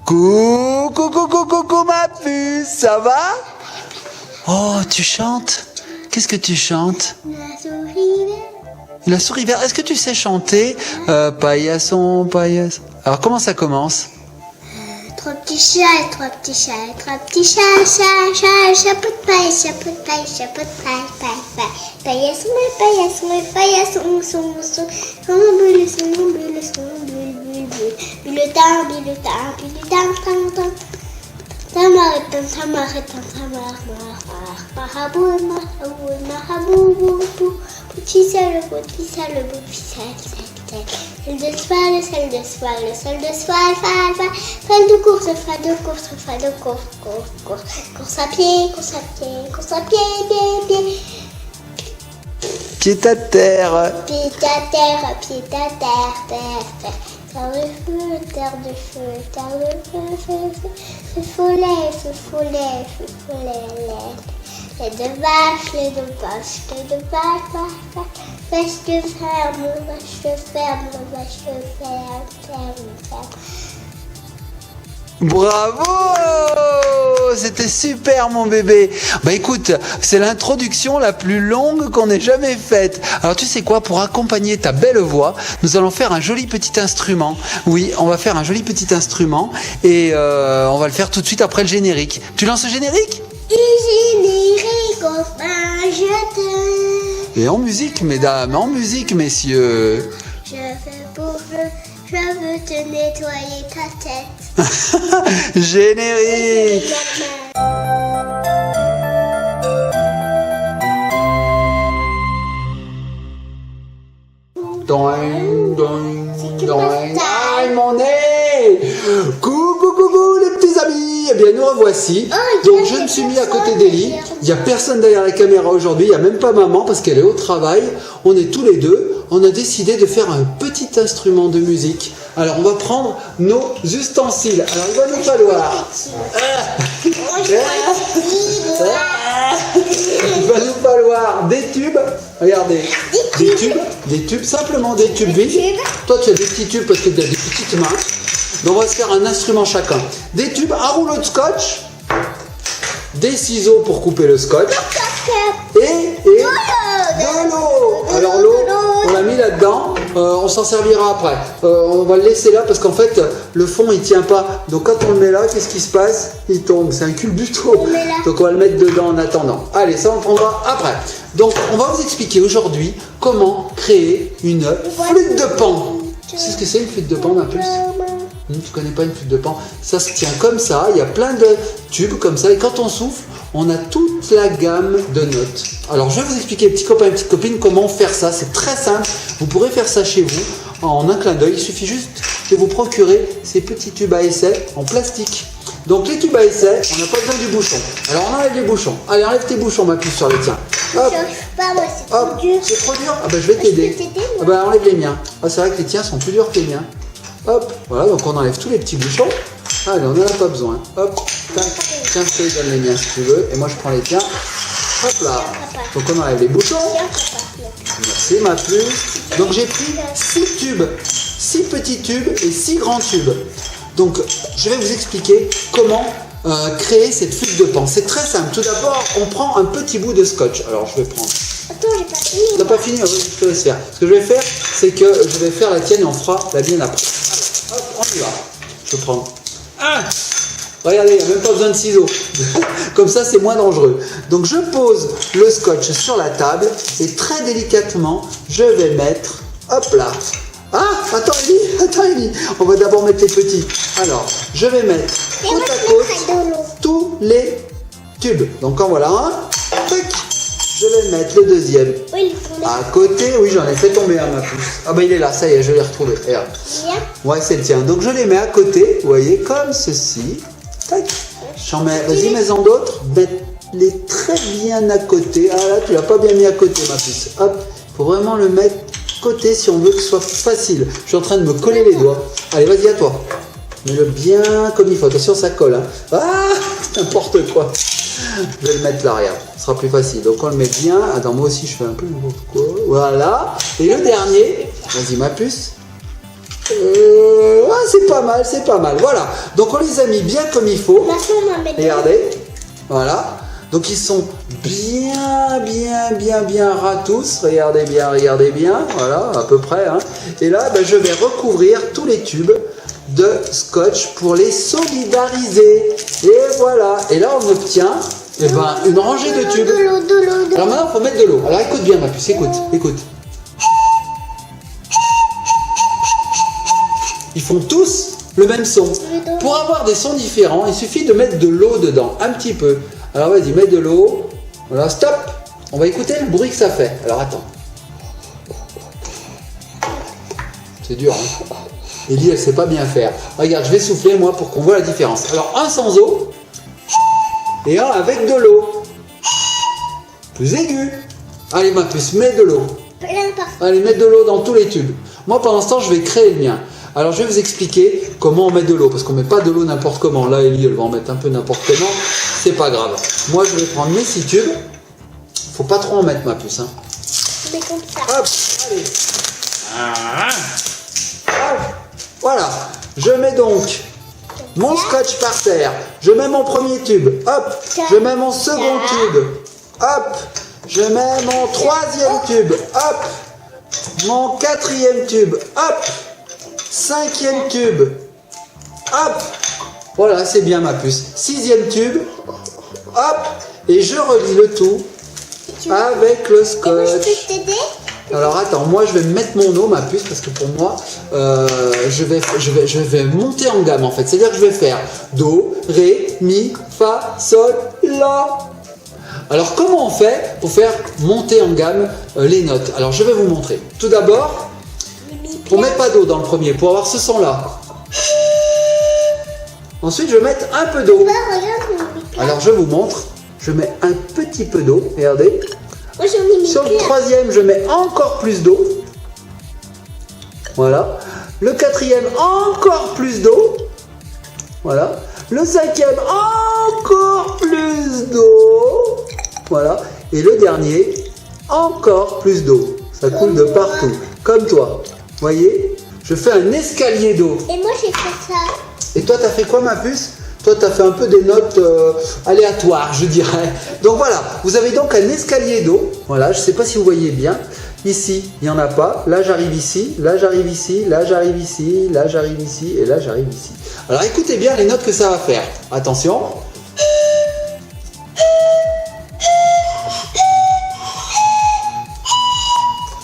Coucou ma puce, ça va? Oh, tu chantes? Qu'est-ce que tu chantes? La souris verte. La souris verte. Est-ce que tu sais chanter paillasson, paillasson? Alors comment ça commence? Trois petits chats, trois petits chats, trois petits chats, chapeau de paille, chapeau de paille, chapeau de paille, paille. Paillasson, paillasson, son bulle, bulletin, marabou, petit sel, celle de cheval, fal de course, course à pied, pied. Pied à terre. Pied à terre, terre. Terre de feu, feu follet, lait de vache, vache de ferme. Bravo! C'était super mon bébé. Bah écoute, c'est l'introduction la plus longue qu'on ait jamais faite. Alors tu sais quoi, pour accompagner ta belle voix, nous allons faire un joli petit instrument. Oui, on va faire un joli petit instrument et on va le faire tout de suite après le générique. Tu lances le générique? Générique, enfin je te... Et en musique, mesdames, en musique, messieurs. Je veux te nettoyer ta tête. Générique. Aïe mon nez. Coucou les petits amis. Eh bien nous revoici. Donc je me suis mis à côté d'Elie. Il n'y a personne derrière la caméra aujourd'hui. Il n'y a même pas maman parce qu'elle est au travail. On est tous les deux. On a décidé de faire un petit instrument de musique. Alors on va prendre nos ustensiles. Alors il va nous falloir... Il va nous falloir des tubes. Regardez. Des tubes, simplement des tubes vides. Toi tu as des petits tubes parce que tu as des petites mains. Donc on va se faire un instrument chacun. Des tubes, un rouleau de scotch. Des ciseaux pour couper le scotch. Et de l'eau. Alors l'eau, on l'a mis là-dedans. On s'en servira après. On va le laisser là parce qu'en fait, le fond il tient pas. Donc quand on le met là, qu'est-ce qui se passe? Il tombe. C'est un culbuto. Donc on va le mettre dedans en attendant. Allez, ça on le prendra après. Donc on va vous expliquer aujourd'hui comment créer une flûte de pan. Tu sais ce que c'est une flûte de pan, ma puce? Tu connais pas une flûte de pan? Ça se tient comme ça. Il y a plein de tubes comme ça. Et quand on souffle, on a toute la gamme de notes. Alors je vais vous expliquer, petits copains et petites copines, comment faire ça. C'est très simple. Vous pourrez faire ça chez vous en un clin d'œil. Il suffit juste de vous procurer ces petits tubes à essai en plastique. Donc les tubes à essai, on n'a pas besoin du bouchon. Alors on enlève les bouchons. Allez, enlève tes bouchons, ma puce, sur les tiens. Hop. Pas moi, c'est trop dur. C'est trop dur? Ah bah je vais t'aider. Ah bah enlève les miens. Ah c'est vrai que les tiens sont plus durs que les miens. Hop, voilà, donc on enlève tous les petits bouchons. Allez, on n'en a pas besoin. Hop, tac. Tiens, je te donne les miens si tu veux. Et moi je prends les tiens. Hop là. Donc on enlève les bouchons. Merci ma puce. Donc j'ai pris 6 tubes. 6 petits tubes et 6 grands tubes. Donc je vais vous expliquer comment créer cette flûte de pan. C'est très simple. Tout d'abord, on prend un petit bout de scotch. Alors je vais prendre... Attends, j'ai pas fini. T'as pas fini? Oui, je te laisse faire. Ce que je vais faire, c'est que je vais faire la tienne et on fera la mienne après. Hop, on y va. Je prends un. Regardez, il n'y a même pas besoin de ciseaux. Comme ça, c'est moins dangereux. Donc, je pose le scotch sur la table et très délicatement, je vais mettre, hop là. Ah, attends Ellie. On va d'abord mettre les petits. Alors, je vais mettre côte à côte tous les tubes. Donc, en voilà un. Tac. Je vais mettre le deuxième à côté. Oui, j'en ai fait tomber un, ma puce. Ah bah il est là, ça y est, je l'ai retrouvé. Regarde. Ouais, c'est le tien. Donc je les mets à côté, vous voyez, comme ceci. Tac. J'en mets, vas-y, mets-en d'autres. Mets-les très bien à côté. Ah là, tu l'as pas bien mis à côté, ma puce. Hop, faut vraiment le mettre côté si on veut que ce soit facile. Je suis en train de me coller les doigts. Allez, vas-y, à toi. Mets-le bien comme il faut. Attention, ça colle. Hein. Ah, n'importe quoi. Je vais le mettre là, regarde. Ce sera plus facile. Donc on le met bien. Attends, moi aussi je fais un peu n'importe quoi. Voilà. Et le dernier, vas-y ma puce. Ah, c'est pas mal, c'est pas mal. Voilà, donc on les a mis bien comme il faut. Maintenant, on va mettre Regardez, voilà. Donc ils sont bien ras tous. Regardez bien. Voilà, à peu près. Hein. Et là, ben, je vais recouvrir tous les tubes de scotch pour les solidariser. Et voilà. Et là, on obtient eh ben, une rangée de tubes. de l'eau. Alors maintenant, il faut mettre de l'eau. Alors écoute bien, ma puce, écoute. Ils font tous le même son. Pour avoir des sons différents, il suffit de mettre de l'eau dedans, un petit peu. Alors vas-y, mets de l'eau. Voilà, stop. On va écouter le bruit que ça fait. Alors attends. C'est dur, hein. Ellie, elle sait pas bien faire. Regarde, je vais souffler moi pour qu'on voit la différence. Alors un sans eau et un avec de l'eau. Plus aigu. Allez ma puce, mets de l'eau. Allez, mets de l'eau dans tous les tubes. Moi pendant ce temps, je vais créer le mien. Alors je vais vous expliquer comment on met de l'eau, parce qu'on met pas de l'eau n'importe comment. Là Ellie elle va en mettre un peu n'importe comment, c'est pas grave. Moi je vais prendre mes 6 tubes, faut pas trop en mettre ma puce. Hein. Mais comme ça. Hop, allez. Hop, voilà, je mets donc mon scotch par terre, je mets mon premier tube, hop, je mets mon second tube, hop, je mets mon troisième tube, hop, mon quatrième tube, hop, 5e tube, hop, voilà, c'est bien ma puce. 6e tube, hop, et je relie le tout avec le Et moi, je scotch. peux t'aider? Alors attends, moi je vais mettre mon eau, ma puce, parce que pour moi, je vais monter en gamme en fait. C'est-à-dire que je vais faire Do, Ré, Mi, Fa, Sol, La. Alors comment on fait pour faire monter en gamme les notes? Alors je vais vous montrer. Tout d'abord, on met pas d'eau dans le premier pour avoir ce son-là. Ensuite, je vais mettre un peu d'eau. Alors, je vous montre. Je mets un petit peu d'eau. Regardez. Moi, j'en ai mis Sur le plein. troisième, je mets encore plus d'eau. Voilà. Le quatrième, encore plus d'eau. Voilà. Le cinquième, encore plus d'eau. Voilà. Et le dernier, encore plus d'eau. Ça coule de partout. Comme toi. Voyez, je fais un escalier d'eau. Et moi, j'ai fait ça. Et toi, t'as fait quoi, ma puce? Toi, t'as fait un peu des notes aléatoires, je dirais. Donc voilà, vous avez donc un escalier d'eau. Voilà, je ne sais pas si vous voyez bien. Ici, il n'y en a pas. Là, j'arrive ici. Là, j'arrive ici. Là, j'arrive ici. Là, j'arrive ici. Et là, j'arrive ici. Alors, écoutez bien les notes que ça va faire. Attention.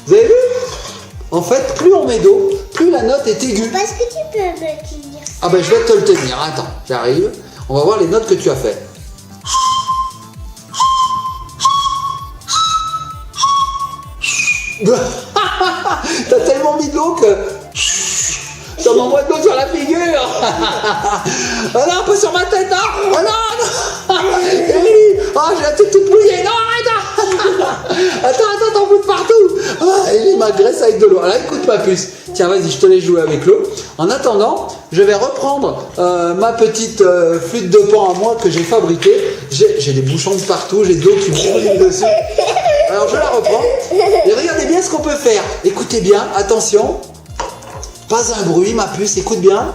Vous avez vu? En fait, plus on met d'eau, plus la note est aiguë. Est-ce que tu peux me tenir ça? Ah ben je vais te le tenir, attends, j'arrive. On va voir les notes que tu as fait. T'as tellement mis de l'eau que ça m'envoie de l'eau sur la figure. Ah non, pas sur ma tête, hein. Oh non, non. Oh, j'ai la tête toute mouillée. Non, arrête. Attends, t'en fous de partout. Ah, Ellie m'agresse avec de l'eau. Alors écoute ma puce. Tiens, vas-y, je te laisse jouer avec l'eau. En attendant, je vais reprendre ma petite flûte de pan à moi que j'ai fabriquée. J'ai des bouchons de partout, j'ai de l'eau qui brûle dessus. Alors je la reprends. Et regardez bien ce qu'on peut faire. Écoutez bien, attention. Pas un bruit, ma puce, écoute bien.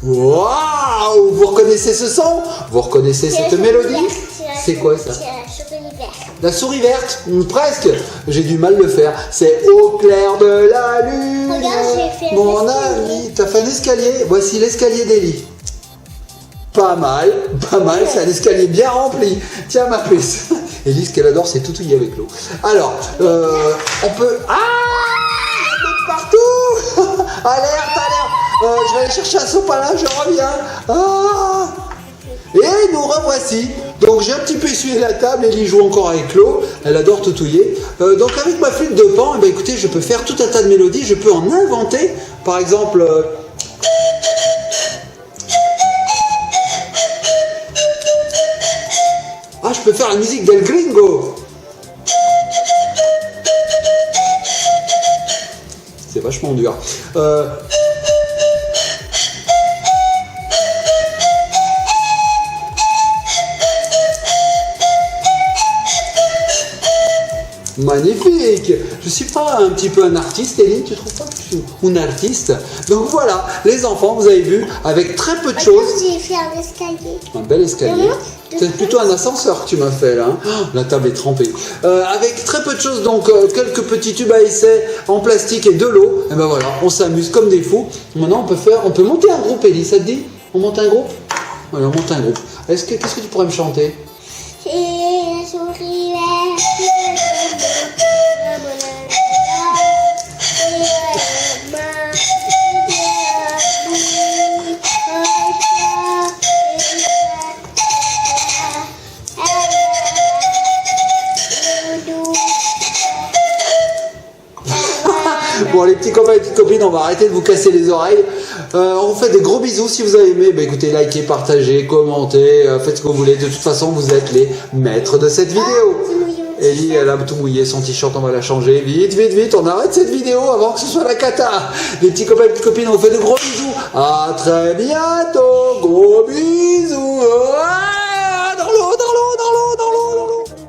Waouh! Vous reconnaissez ce son? Vous reconnaissez cette mélodie? C'est quoi ça? C'est la souris verte. La souris verte? Presque. J'ai du mal de le faire. C'est au clair de la lune. Regarde, j'ai fait un Mon escalier. ami. T'as fait un escalier? Voici l'escalier d'Ellie. Pas mal, c'est un escalier bien rempli. Tiens ma puce. Ellie, ce qu'elle adore, c'est toutouiller avec l'eau. Alors, on peut... Ah! De partout. Alerte. Je vais aller chercher un sopalin, je reviens. Ah! Et nous revoici. Donc j'ai un petit peu essuyé la table, Ellie joue encore avec l'eau, elle adore toutouiller. Donc avec ma flûte de pan, écoutez, je peux faire tout un tas de mélodies, je peux en inventer. Par exemple... Ah, je peux faire la musique d'El Gringo. C'est vachement dur. Magnifique. Je suis pas un petit peu un artiste, Elie, tu trouves pas que je suis une artiste? Donc voilà, les enfants, vous avez vu, avec très peu de choses. J'ai fait un escalier. Un bel escalier. C'est plutôt un ascenseur que tu m'as fait là. Hein. Oh, la table est trempée. Avec très peu de choses, donc quelques petits tubes à essai en plastique et de l'eau. Et ben voilà, on s'amuse comme des fous. Maintenant, on peut monter un groupe, Elie. Ça te dit? On monte un groupe? Voilà, on monte un groupe. Qu'est-ce que tu pourrais me chanter? Et la souris verte. Bon, les petits copains et petites copines, on va arrêter de vous casser les oreilles. On vous fait des gros bisous. Si vous avez aimé, bah, écoutez, likez, partagez, commentez, faites ce que vous voulez. De toute façon, vous êtes les maîtres de cette vidéo. Elie, elle a tout mouillé, son t-shirt, on va la changer. Vite, vite, vite, on arrête cette vidéo avant que ce soit la cata. Les petits copains et petites copines, on vous fait de gros bisous. À très bientôt. Gros bisous.